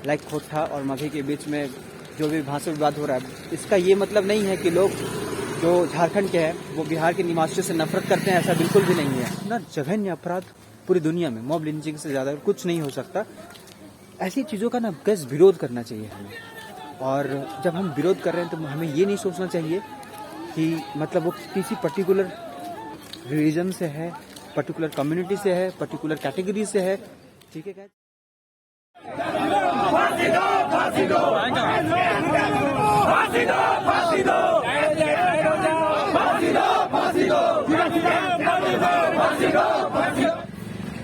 Like खोटा और मगही के बीच में जो भी भाषा विवाद हो रहा है, इसका ये मतलब नहीं है कि लोग जो झारखंड के हैं वो बिहार के निवासियों से नफरत करते हैं। ऐसा बिल्कुल भी नहीं है ना। जघन्य अपराध पूरी दुनिया में मॉब लिंचिंग से ज़्यादा कुछ नहीं हो सकता। ऐसी चीज़ों का ना गैस विरोध करना चाहिए हमें। और जब हम विरोध कर रहे हैं तो हमें ये नहीं सोचना चाहिए कि मतलब वो किसी पर्टिकुलर रिलीजन से है, पर्टिकुलर कम्युनिटी से है, पर्टिकुलर कैटेगरी से है। ठीक है गाइस,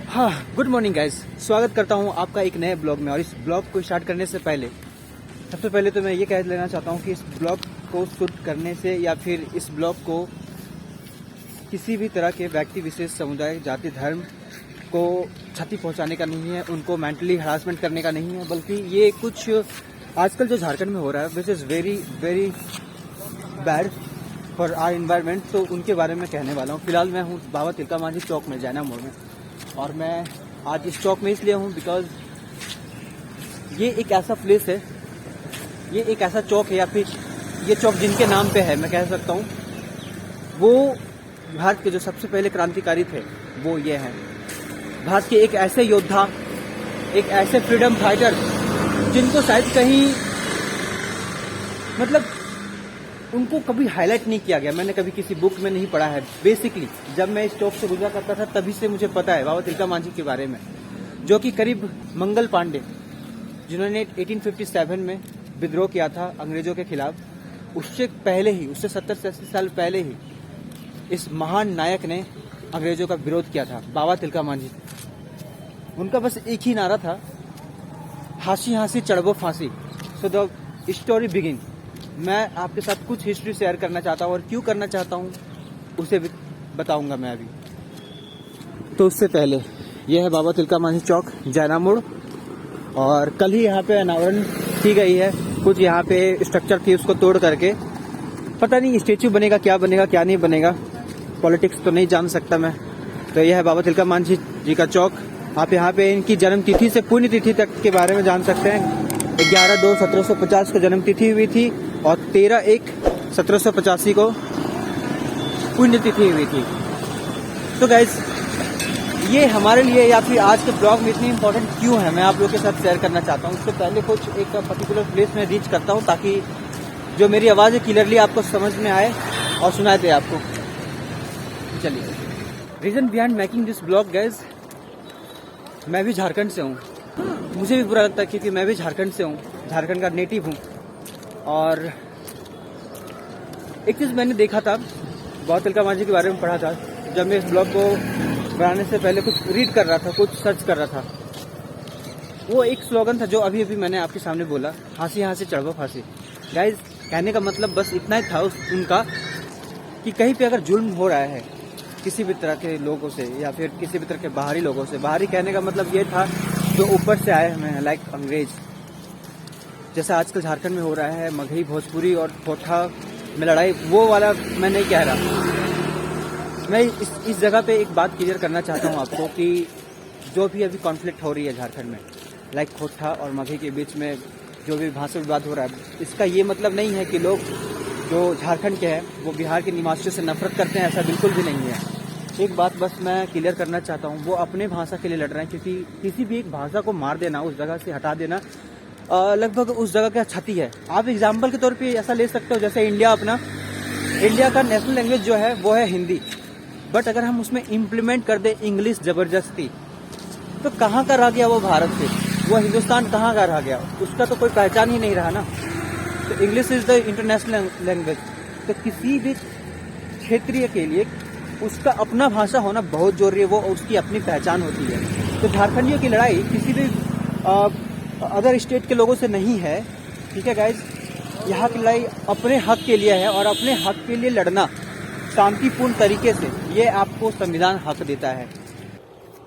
हाँ, गुड मॉर्निंग गाइस, स्वागत करता हूँ आपका एक नए ब्लॉग में। और इस ब्लॉग को स्टार्ट करने से पहले सबसे पहले तो मैं ये कह लेना चाहता हूँ कि इस ब्लॉग को शूट करने से या फिर इस ब्लॉग को किसी भी तरह के व्यक्ति विशेष, समुदाय, जाति, धर्म को क्षति पहुंचाने का नहीं है, उनको मेंटली हरासमेंट करने का नहीं है, बल्कि ये कुछ आजकल जो झारखंड में हो रहा है which is very very bad for our environment, तो उनके बारे में कहने वाला हूँ। फिलहाल मैं हूँ बाबा तिलका मांझी चौक में, जैना मोड़ में। और मैं आज इस चौक में इसलिए हूँ बिकॉज ये एक ऐसा प्लेस है, ये एक ऐसा चौक है, या फिर ये चौक जिनके नाम पे है मैं कह सकता हूँ, वो भारत के जो सबसे पहले क्रांतिकारी थे वो ये हैं। भारत के एक ऐसे योद्धा, एक ऐसे फ्रीडम फाइटर जिनको शायद कहीं मतलब उनको कभी हाईलाइट नहीं किया गया, मैंने कभी किसी बुक में नहीं पढ़ा है। बेसिकली जब मैं इस चौक से गुजरा करता था तभी से मुझे पता है बाबा तिलका मांझी के बारे में, जो कि करीब मंगल पांडे, जिन्होंने 1857 में विद्रोह किया था अंग्रेजों के खिलाफ, उससे पहले ही, उससे 70 से 80 साल पहले ही इस महान नायक ने अंग्रेजों का विरोध किया था, बाबा तिलका मांझी। उनका बस एक ही नारा था, हाँसी हाँसी चढ़बो फांसी। So the story begin. मैं आपके साथ कुछ हिस्ट्री शेयर करना चाहता हूँ, और क्यों करना चाहता हूँ उसे भी बताऊंगा मैं अभी। तो उससे पहले यह है बाबा तिलका मांझी चौक, जैना मोड़। और कल ही यहाँ पे अनावरण की गई है, कुछ यहाँ पे स्ट्रक्चर थी उसको तोड़ करके, पता नहीं स्टेच्यू बनेगा, क्या बनेगा क्या नहीं बनेगा, पॉलिटिक्स तो नहीं जान सकता मैं। तो यह है बाबा तिलका मांझी जी का चौक। आप यहाँ पे इनकी जन्म तिथि से पुण्य तिथि तक के बारे में जान सकते हैं। 11/2/1750 को जन्म तिथि हुई थी और 13/1/1785 को पुण्य तिथि हुई थी। तो गाइज, ये हमारे लिए या फिर आज के ब्लॉग में इतनी इंपॉर्टेंट क्यों है, मैं आप लोगों के साथ शेयर करना चाहता हूँ। उससे पहले कुछ एक पर्टिकुलर प्लेस में रीच करता हूँ ताकि जो मेरी आवाज़ है क्लियरली आपको समझ में आए और सुनाई दे आपको। चलिए, reason behind making this blog guys, मैं भी झारखंड से हूँ। मुझे भी बुरा लगता है क्योंकि मैं भी झारखंड से हूँ, झारखंड का नेटिव हूँ। और एक चीज़ मैंने देखा था, बाबा तिलका मांझी के बारे में पढ़ा था जब मैं इस ब्लॉग को बनाने से पहले, कुछ रीड कर रहा था, कुछ सर्च कर रहा था। वो एक स्लोगन था जो अभी अभी मैंने आपके सामने बोला, हाँसी हाँसी चढ़बो फांसी। गाइज, कहने का मतलब बस इतना ही था उनका कि कहीं पे अगर जुल्म हो रहा है किसी भी तरह के लोगों से या फिर किसी भी तरह के बाहरी लोगों से, बाहरी कहने का मतलब ये था जो ऊपर से आए हैं, लाइक अंग्रेज, जैसा आजकल झारखंड में हो रहा है, मगही, भोजपुरी और खोटा में लड़ाई, वो वाला मैं नहीं कह रहा। मैं इस जगह पे एक बात क्लियर करना चाहता हूँ आपको कि जो भी अभी कॉन्फ्लिक्ट हो रही है झारखंड में, लाइक खोटा और मगही के बीच में जो भी भाषा विवाद हो रहा है, इसका ये मतलब नहीं है कि लोग जो झारखंड के हैं वो बिहार के निवासियों से नफरत करते हैं। ऐसा बिल्कुल भी नहीं है। एक बात बस मैं क्लियर करना चाहता हूँ, वो अपने भाषा के लिए लड़ रहे हैं, क्योंकि किसी भी एक भाषा को मार देना, उस जगह से हटा देना, लगभग उस जगह का क्षति है। आप एग्जाम्पल के तौर पे ऐसा ले सकते हो, जैसे इंडिया का नेशनल लैंग्वेज जो है वो है हिंदी, बट अगर हम उसमें इम्प्लीमेंट कर दे इंग्लिश जबरदस्ती, तो कहाँ का रह गया वो भारत से, वो हिंदुस्तान कहाँ का रह गया, उसका तो कोई पहचान ही नहीं रहा ना। तो English is the international language. तो किसी भी क्षेत्रीय के लिए उसका अपना भाषा होना बहुत जरूरी है, वो उसकी अपनी पहचान होती है। तो झारखंडियों की लड़ाई किसी भी अदर स्टेट के लोगों से नहीं है, ठीक है गाइज। यहाँ की लड़ाई अपने हक के लिए है, और अपने हक के लिए लड़ना शांतिपूर्ण तरीके से, ये आपको संविधान हक देता है।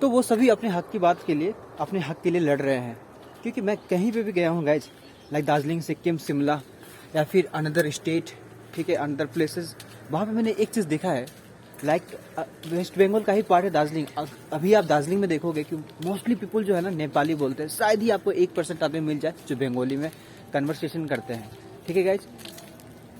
तो वो सभी अपने हक की बात के लिए, अपने हक के लिए लड़ रहे हैं। क्योंकि मैं कहीं पे भी गया हूँ गाइज, लाइक दार्जिलिंग, सिक्किम, शिमला या फिर अनदर स्टेट, ठीक है, अनदर प्लेसेस, वहाँ पे मैंने एक चीज़ देखा है लाइक वेस्ट बंगाल का ही पार्ट है दार्जिलिंग। अभी आप दार्जिलिंग में देखोगे कि मोस्टली पीपल जो है ना नेपाली बोलते हैं। शायद ही आपको 1% आदमी मिल जाए जो बंगाली में कन्वर्सेशन करते हैं। ठीक है गाइज,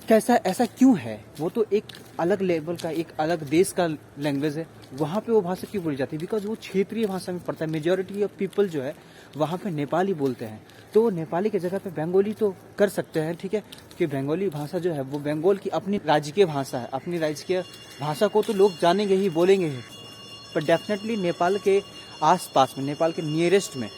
कैसा ऐसा क्यों है? वो तो एक अलग लेवल का, एक अलग देश का लैंग्वेज है। वहाँ पे वो भाषा क्यों बोली जाती है? बिकॉज वो क्षेत्रीय भाषा में पड़ता है। मेजोरिटी ऑफ पीपल जो है वहाँ पे नेपाली बोलते हैं, तो वो नेपाली की जगह पे बंगाली तो कर सकते हैं। ठीक है, कि बंगाली भाषा जो है वो बंगाल की अपनी राज्य की भाषा है। अपनी राज्य की भाषा को तो लोग जानेंगे ही, बोलेंगे ही, पर डेफिनेटली नेपाल के आसपास में, नेपाल के नियरेस्ट में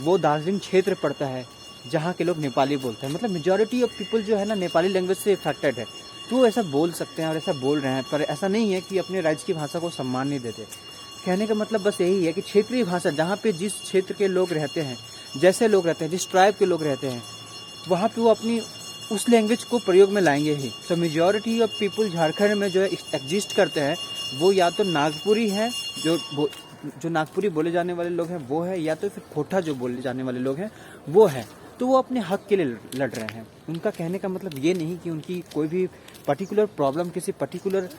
वो दार्जिलिंग क्षेत्र पड़ता है जहाँ के लोग नेपाली बोलते हैं। मतलब मेजॉरिटी ऑफ पीपल जो है ना नेपाली लैंग्वेज से इफेक्टेड है, तो ऐसा बोल सकते हैं और ऐसा बोल रहे हैं। पर ऐसा नहीं है कि अपने राज्य की भाषा को सम्मान नहीं देते। कहने का मतलब बस यही है कि क्षेत्रीय भाषा, जहाँ पे जिस क्षेत्र के लोग रहते हैं, जैसे लोग रहते हैं, जिस ट्राइब के लोग रहते हैं, वहाँ पे वो अपनी उस लैंग्वेज को प्रयोग में लाएंगे ही। तो मेजॉरिटी ऑफ पीपल झारखंड में जो है एग्जिस्ट करते हैं, वो या तो नागपुरी हैं, जो नागपुरी बोले जाने वाले लोग हैं वो है, या तो फिर खोटा जो बोले जाने वाले लोग हैं वो है। तो वो अपने हक के लिए लड़ रहे हैं। उनका कहने का मतलब ये नहीं कि उनकी कोई भी पर्टिकुलर प्रॉब्लम किसी पर्टिकुलर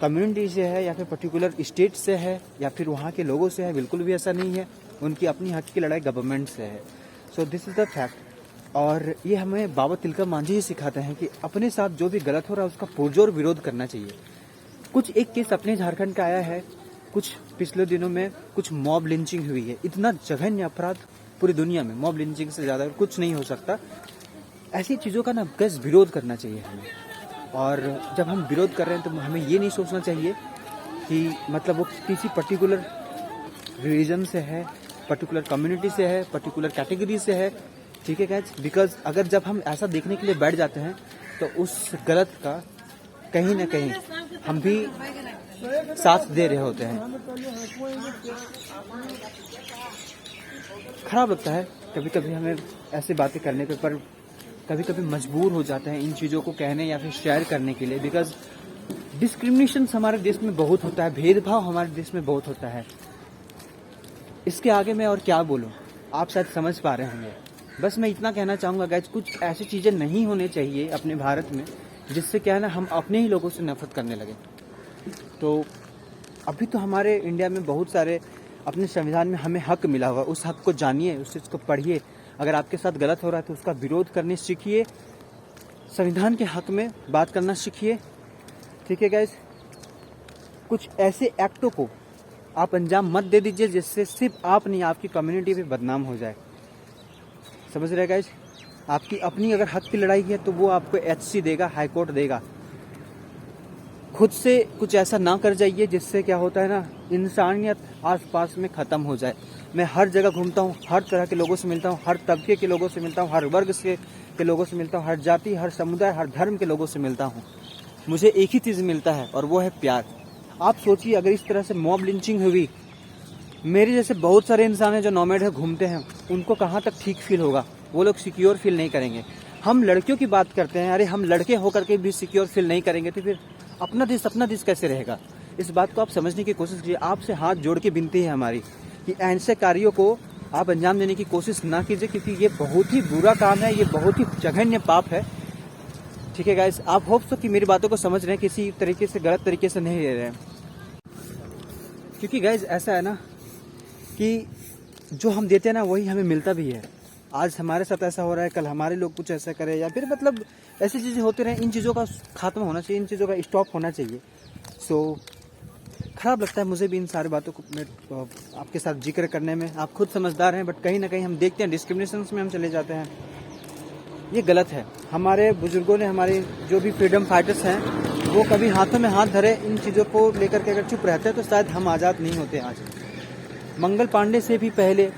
कम्युनिटी से है, या फिर पर्टिकुलर स्टेट से है, या फिर वहाँ के लोगों से है। बिल्कुल भी ऐसा नहीं है। उनकी अपनी हक की लड़ाई गवर्नमेंट से है। So this is the fact. और ये हमें बाबा तिलका मांझी ही सिखाते हैं कि अपने साथ जो भी गलत हो रहा है उसका पुरजोर विरोध करना चाहिए। कुछ एक केस अपने झारखंड का आया है, कुछ पिछले दिनों में कुछ मॉब लिंचिंग हुई है। इतना जघन्य अपराध पूरी दुनिया में, मॉब लिंचिंग से ज़्यादा कुछ नहीं हो सकता। ऐसी चीज़ों का ना गैस विरोध करना चाहिए हमें। और जब हम विरोध कर रहे हैं तो हमें ये नहीं सोचना चाहिए कि मतलब वो किसी पर्टिकुलर रिलीजन से है, पर्टिकुलर कम्युनिटी से है, पर्टिकुलर कैटेगरी से है। ठीक है गाइस, बिकॉज अगर जब हम ऐसा देखने के लिए बैठ जाते हैं तो उस गलत का कहीं ना कहीं हम भी साथ दे रहे होते हैं। खराब लगता है कभी कभी हमें ऐसी बातें करने पे, पर कभी कभी मजबूर हो जाते हैं इन चीज़ों को कहने या फिर शेयर करने के लिए। बिकॉज डिस्क्रिमिनेशन हमारे देश में बहुत होता है, भेदभाव हमारे देश में बहुत होता है। इसके आगे मैं और क्या बोलूं, आप शायद समझ पा रहे होंगे। बस मैं इतना कहना चाहूँगा गाइज, कुछ ऐसी चीज़ें नहीं होने चाहिए अपने भारत में जिससे क्या है ना हम अपने ही लोगों से नफरत करने लगे। तो अभी तो हमारे इंडिया में बहुत सारे अपने संविधान में हमें हक मिला हुआ, उस हक को जानिए, उस चीज़ को पढ़िए। अगर आपके साथ गलत हो रहा है तो उसका विरोध करने सीखिए, संविधान के हक में बात करना सीखिए। ठीक है गाइज, कुछ ऐसे एक्टों को आप अंजाम मत दे दीजिए जिससे सिर्फ आप नहीं आपकी कम्युनिटी भी बदनाम हो जाए। समझ रहे गाइज, आपकी अपनी अगर हक की लड़ाई है तो वो आपको HC देगा, हाई कोर्ट देगा। खुद से कुछ ऐसा ना कर जाइए जिससे क्या होता है ना, इंसानियत आसपास में ख़त्म हो जाए। मैं हर जगह घूमता हूँ, हर तरह के लोगों से मिलता हूँ, हर तबके के लोगों से मिलता हूँ, हर वर्ग के लोगों से मिलता हूँ, हर जाति, हर समुदाय, हर धर्म के लोगों से मिलता हूँ। मुझे एक ही चीज़ मिलता है और वो है प्यार। आप सोचिए, अगर इस तरह से मॉब लिंचिंग हुई, मेरे जैसे बहुत सारे इंसान हैं जो नॉमेड है, घूमते हैं, उनको कहाँ तक ठीक फील होगा? वो लोग सिक्योर फील नहीं करेंगे। हम लड़कियों की बात करते हैं, अरे हम लड़के होकर के भी सिक्योर फील नहीं करेंगे तो फिर अपना देश कैसे रहेगा? इस बात को आप समझने की कोशिश कीजिए। आपसे हाथ जोड़ के विनती है हमारी कि ऐसे कार्यों को आप अंजाम देने की कोशिश ना कीजिए, क्योंकि ये बहुत ही बुरा काम है, ये बहुत ही जघन्य पाप है। ठीक है गाइस, आप होप सो कि मेरी बातों को समझ रहे हैं, किसी तरीके से गलत तरीके से नहीं ले रहे हैं। क्योंकि गाइस ऐसा है ना कि जो हम देते हैं ना वही हमें मिलता भी है। आज हमारे साथ ऐसा हो रहा है, कल हमारे लोग कुछ ऐसा करें, या फिर मतलब ऐसी चीज़ें होती रहें। इन चीज़ों का खात्मा होना चाहिए, इन चीज़ों का स्टॉप होना चाहिए। सो खराब लगता है मुझे भी इन सारी बातों को आपके साथ जिक्र करने में। आप खुद समझदार हैं, बट कहीं ना कहीं हम देखते हैं डिस्क्रिमिनेशन में हम चले जाते हैं। ये गलत है। हमारे बुजुर्गों ने, हमारे जो भी फ्रीडम फाइटर्स हैं, वो कभी हाथों में हाथ धरे इन चीज़ों को लेकर के अगर चुप रहते हैं तो शायद हम आज़ाद नहीं होते आज। मंगल पांडे से भी पहले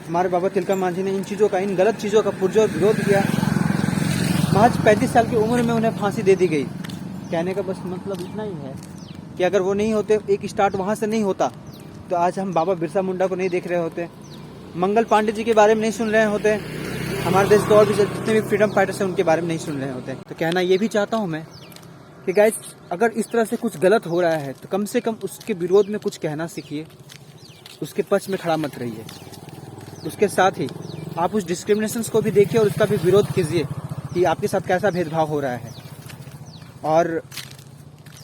हमारे बाबा तिलका मांझी ने इन चीज़ों का, इन गलत चीज़ों का पुरजोर विरोध किया। महज 35 साल की उम्र में उन्हें फांसी दे दी गई। कहने का बस मतलब इतना ही है कि अगर वो नहीं होते, एक स्टार्ट वहाँ से नहीं होता, तो आज हम बाबा बिरसा मुंडा को नहीं देख रहे होते, मंगल पांडे जी के बारे में नहीं सुन रहे होते, हमारे देश के और भी जितने भी फ्रीडम फाइटर्स हैं उनके बारे में नहीं सुन रहे होते। तो कहना ये भी चाहता हूँ मैं कि गाइस, अगर इस तरह से कुछ गलत हो रहा है तो कम से कम उसके विरोध में कुछ कहना सीखिए, उसके पक्ष में खड़ा मत रहिए। उसके साथ ही आप उस डिस्क्रिमिनेशन को भी देखिए और उसका भी विरोध कीजिए कि आपके साथ कैसा भेदभाव हो रहा है। और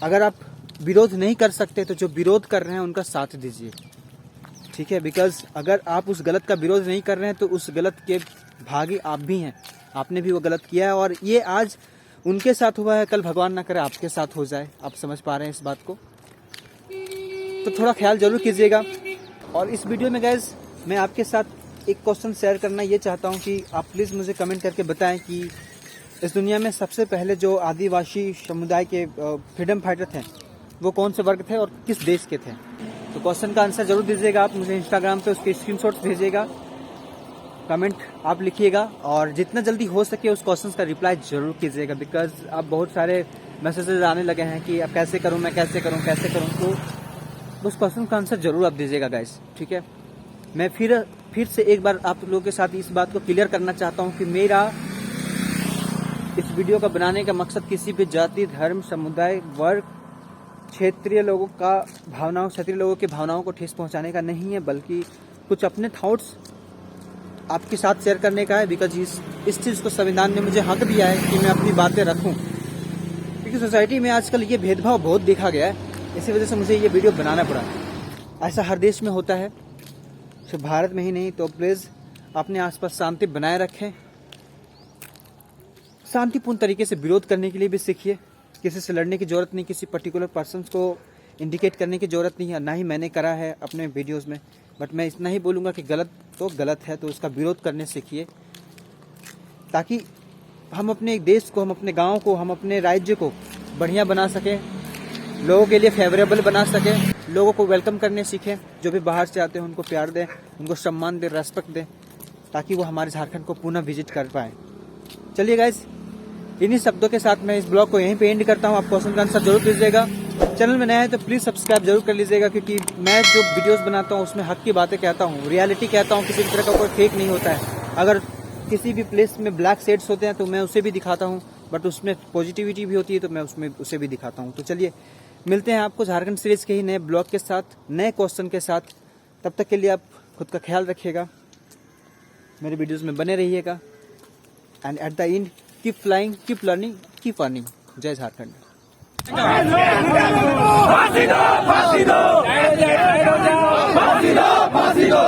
अगर आप विरोध नहीं कर सकते तो जो विरोध कर रहे हैं उनका साथ दीजिए, ठीक है। बिकॉज अगर आप उस गलत का विरोध नहीं कर रहे हैं तो उस गलत के भागी आप भी हैं, आपने भी वो गलत किया है और ये आज उनके साथ हुआ है, कल भगवान ना करे आपके साथ हो जाए। आप समझ पा रहे हैं इस बात को, तो थोड़ा ख्याल जरूर कीजिएगा। और इस वीडियो में गाइज मैं आपके साथ एक क्वेश्चन शेयर करना ये चाहता हूँ कि आप प्लीज़ मुझे कमेंट करके बताएं कि इस दुनिया में सबसे पहले जो आदिवासी समुदाय के फ्रीडम फाइटर थे वो कौन से वर्ग थे और किस देश के थे। तो क्वेश्चन का आंसर जरूर दीजिएगा आप मुझे इंस्टाग्राम पे, उसके स्क्रीनशॉट्स भेजिएगा, कमेंट आप लिखिएगा और जितना जल्दी हो सके उस क्वेश्चन का रिप्लाई जरूर कीजिएगा। बिकॉज आप बहुत सारे मैसेजेस आने लगे हैं कि अब कैसे करूं, मैं कैसे करूं, तो उस क्वेश्चन का आंसर जरूर आप दीजिएगा गाइस, ठीक है। मैं फिर से एक बार आप लोगों के साथ इस बात को क्लियर करना चाहता हूं कि मेरा इस वीडियो का बनाने का मकसद किसी भी जाति, धर्म, समुदाय, वर्ग, क्षेत्रीय लोगों की भावनाओं को ठेस पहुंचाने का नहीं है, बल्कि कुछ अपने थॉट्स आपके साथ शेयर करने का है। बिकॉज इस चीज़ को संविधान ने मुझे हक दिया है कि मैं अपनी बातें रखूं, क्योंकि सोसाइटी में आजकल ये भेदभाव बहुत देखा गया है, इसी वजह से मुझे ये वीडियो बनाना पड़ा। ऐसा हर देश में होता है, सिर्फ भारत में ही नहीं। तो प्लीज़ अपने आसपास शांति बनाए रखें, शांतिपूर्ण तरीके से विरोध करने के लिए भी सीखिए। किसी से लड़ने की जरूरत नहीं, किसी पर्टिकुलर पर्सन को इंडिकेट करने की जरूरत नहीं है, ना ही मैंने करा है अपने वीडियोस में। बट मैं इतना ही बोलूँगा कि गलत तो गलत है, तो उसका विरोध करने सीखिए, ताकि हम अपने देश को, हम अपने गांव को, हम अपने राज्य को बढ़िया बना सकें, लोगों के लिए फेवरेबल बना सकें, लोगों को वेलकम करने सीखें। जो भी बाहर से आते हैं उनको प्यार दें, उनको सम्मान दें, रेस्पेक्ट दें, ताकि वो हमारे झारखंड को पुनः विजिट कर पाएँ। चलिए गाइज, इन्हीं शब्दों के साथ मैं इस ब्लॉग को यहीं पे एंड करता हूँ। आप क्वेश्चन का आंसर जरूर दीजिएगा। चैनल में नया है तो प्लीज़ सब्सक्राइब जरूर कर लीजिएगा, क्योंकि मैं जो वीडियोस बनाता हूँ उसमें हक की बातें कहता हूँ, रियलिटी कहता हूँ, किसी भी तरह का कोई फेक नहीं होता है। अगर किसी भी प्लेस में ब्लैक शेड्स होते हैं तो मैं उसे भी दिखाता हूँ, बट उसमें पॉजिटिविटी भी होती है तो मैं उसमें उसे भी दिखाता हूँ। तो चलिए मिलते हैं आपको झारखंड सीरीज के ही नए ब्लॉग के साथ, नए क्वेश्चन के साथ। तब तक के लिए आप खुद का ख्याल रखिएगा, मेरे वीडियोज़ में बने रहिएगा, and at the end keep flying, keep learning, keep earning. जय झारखंड। फांसी दो, फांसी दो, फांसी दो, फांसी दो, फांसी दो।